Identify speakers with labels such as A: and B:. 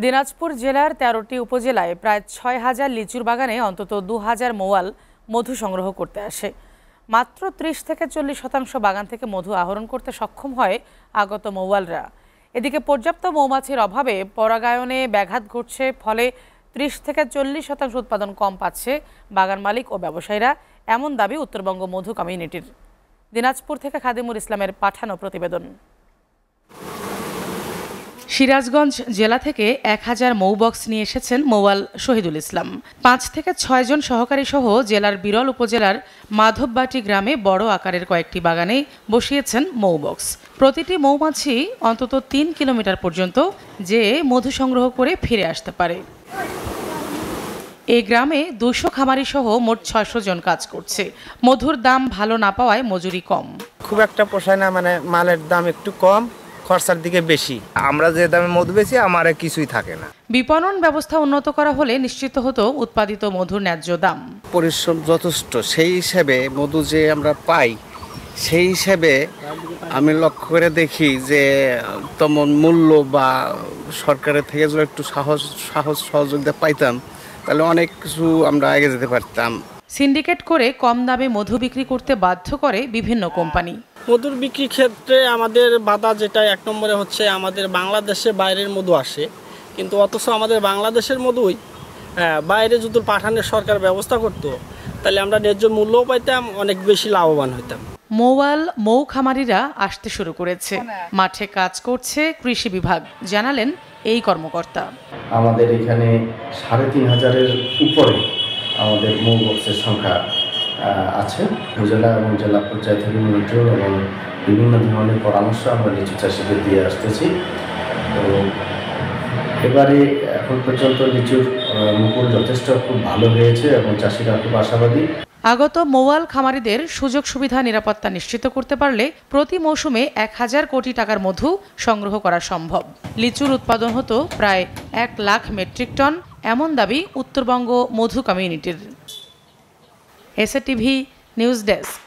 A: দিনাজপুর জেলার ১৩টি উপজেলায় প্রায় ৬,০০০ লিচুর বাগানে অন্তত ২,০০০ মৌয়াল মধু সংগ্রহ করতে আসে। মাত্র ৩০-৪০% বাগান থেকে মধু আহরণ করতে সক্ষম হয় আগত মৌয়ালরা। এদিকে পর্যাপ্ত মৌমাছির অভাবে পরাগায়নে ব্যাঘাত ঘটছে, ফলে ৩০-৪০% উৎপাদন কম পাচ্ছে বাগান মালিক ও ব্যবসায়ীরা, এমন দাবি উত্তরবঙ্গ মধু কমিউনিটির। দিনাজপুর থেকে খাদিমুল ইসলামের পাঠানো প্রতিবেদন। সিরাজগঞ্জ জেলা থেকে ১,০০০ মৌবক্স নিয়ে এসেছেন মৌয়াল শহীদুল ইসলাম। ৫ থেকে ৬ জন সহকারী সহ জেলার বিরল উপজেলার মাধববাটি গ্রামে বড় আকারের কয়েকটি বাগানে বসিয়েছেন মৌবক্স। প্রতিটি মৌমাছি অন্তত ৩ কিলোমিটার পর্যন্ত যেয়ে মধু সংগ্রহ করে ফিরে আসতে পারে। এই গ্রামে ২০০ খামারি সহ মোট ৬০০ জন কাজ করছে। মধুর দাম ভালো না পাওয়ায় মজুরি কম।
B: খুব একটা পোষায় না, মালের দাম একটু কম, খরচার দিকে বেশি। আমরা যে দামে মধু বেশি আমার কিছুই থাকে না।
A: বিপণন ব্যবস্থা উন্নত করা হলে নিশ্চিত হতো উৎপাদিত মধুর ন্যায্য দাম।
C: পরিশ্রম যথেষ্ট, সেই হিসেবে মধু যে আমরা পাই সেই হিসেবে আমি লক্ষ্য করে দেখি যে তেমন মূল্য বা সরকারের থেকে যদি একটু সাহস সহযোগিতা পাইতাম তাহলে অনেক কিছু আমরা এগিয়ে যেতে পারতাম।
A: সিন্ডিকেট করে কম দামে মধু বিক্রি করতে বাধ্য করে বিভিন্ন কোম্পানি।
D: মধুর বিক্রির ক্ষেত্রে আমাদের বাধা যেটা এক নম্বরে হচ্ছে, আমাদের বাংলাদেশে বাইরের মধু আসে, কিন্তু অথচ আমাদের বাংলাদেশের মধুই বাইরে যদি পাঠানোর সরকার ব্যবস্থা করতো তাহলে আমরা ন্যায্য মূল্যও পাইতাম, অনেক বেশি লাভবান হইতাম।
A: মৌয়াল মৌ খামারিরা আসতে শুরু করেছে, মাঠে কাজ করছে কৃষি বিভাগ, জানালেন এই কর্মকর্তা।
E: আমাদের এখানে ৩৫০০-এর উপরে আমাদের মৌবক্সের সংখ্যা আছে। উপজেলা এবং জেলা পর্যায় থেকে মনিটর এবং বিভিন্ন ধরনের পরামর্শ আমরা লিচু চাষিদের দিয়ে আসতেছি। তো এবারে এখন পর্যন্ত লিচুর মুকুল যথেষ্ট খুব ভালো হয়েছে এবং চাষিরা খুব আশাবাদী।
A: আগত মৌয়াল খামারিদের সুযোগ সুবিধা নিরাপত্তা নিশ্চিত করতে পারলে প্রতি মৌসুমে ১,০০০ কোটি টাকার মধু সংগ্রহ করা সম্ভব। লিচুর উৎপাদন হতো প্রায় ১ লাখ মেট্রিক টন, এমন দাবি উত্তরবঙ্গ মধু কমিউনিটির। SATV news desk.